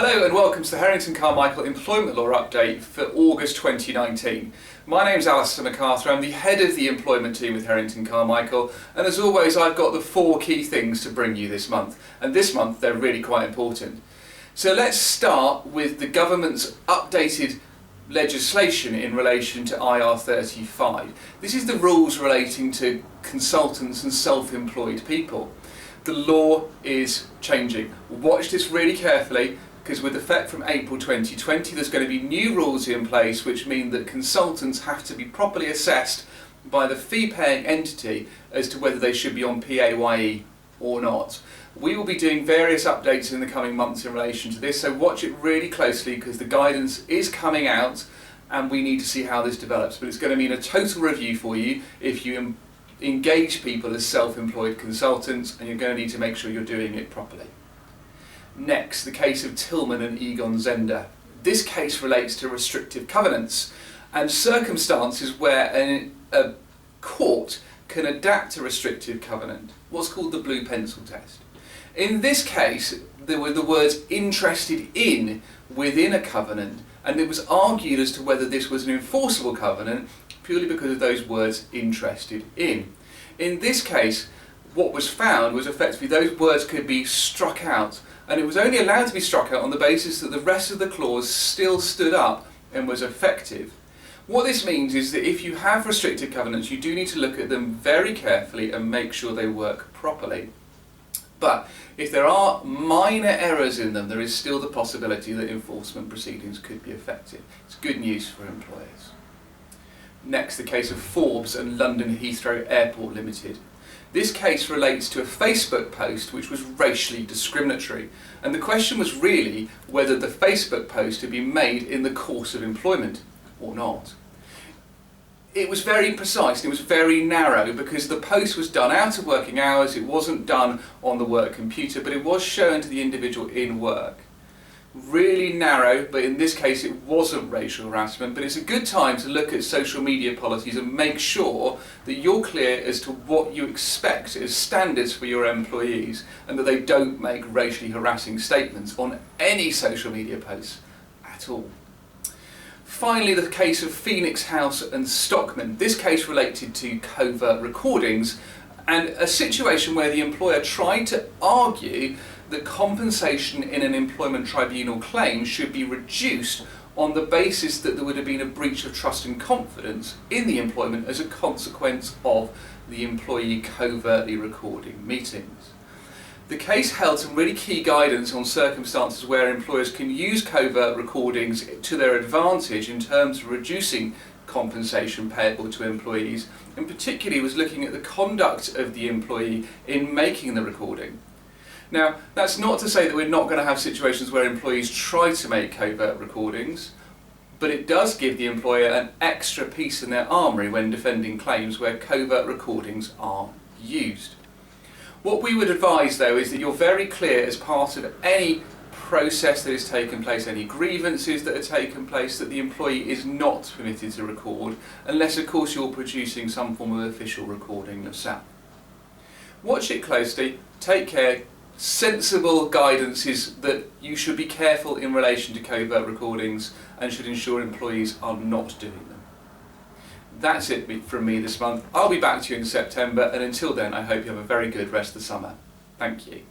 Hello and welcome to the Herrington Carmichael Employment Law Update for August 2019. My name's Alistair MacArthur, I'm the head of the employment team with Herrington Carmichael, and as always I've got the 4 key things to bring you this month, and this month they're really quite important. So let's start with the government's updated legislation in relation to IR35. This is the rules relating to consultants and self-employed people. The law is changing. Watch this really carefully, because with effect from April 2020 there's going to be new rules in place which mean that consultants have to be properly assessed by the fee-paying entity as to whether they should be on PAYE or not. We will be doing various updates in the coming months in relation to this, so watch it really closely because the guidance is coming out and we need to see how this develops. But it's going to mean a total review for you if you engage people as self-employed consultants, and you're going to need to make sure you're doing it properly. Next, the case of Tillman and Egon Zehnder. This case relates to restrictive covenants and circumstances where a court can adapt a restrictive covenant, what's called the blue pencil test. In this case, there were the words interested in within a covenant, and it was argued as to whether this was an enforceable covenant purely because of those words interested in. In this case, what was found was effectively those words could be struck out, and it was only allowed to be struck out on the basis that the rest of the clause still stood up and was effective. What this means is that if you have restricted covenants, you do need to look at them very carefully and make sure they work properly. But if there are minor errors in them, there is still the possibility that enforcement proceedings could be effective. It's good news for employers. Next, the case of Forbes and London Heathrow Airport Limited. This case relates to a Facebook post which was racially discriminatory, and the question was really whether the Facebook post had been made in the course of employment or not. It was very precise, it was very narrow, because the post was done out of working hours, it wasn't done on the work computer, but it was shown to the individual in work. Really narrow, but in this case it wasn't racial harassment, but it's a good time to look at social media policies and make sure that you're clear as to what you expect as standards for your employees, and that they don't make racially harassing statements on any social media posts at all. Finally, the case of Phoenix House and Stockman. This case related to covert recordings and a situation where the employer tried to argue that compensation in an employment tribunal claim should be reduced on the basis that there would have been a breach of trust and confidence in the employment as a consequence of the employee covertly recording meetings. The case held some really key guidance on circumstances where employers can use covert recordings to their advantage in terms of reducing compensation payable to employees, and particularly was looking at the conduct of the employee in making the recording. Now, that's not to say that we're not going to have situations where employees try to make covert recordings, but it does give the employer an extra piece in their armoury when defending claims where covert recordings are used. What we would advise, though, is that you're very clear as part of any process that has taken place, any grievances that have taken place, that the employee is not permitted to record, unless of course you're producing some form of official recording yourself. Watch it closely, take care. Sensible guidance is that you should be careful in relation to covert recordings and should ensure employees are not doing them. That's it from me this month. I'll be back to you in September, and until then I hope you have a very good rest of the summer. Thank you.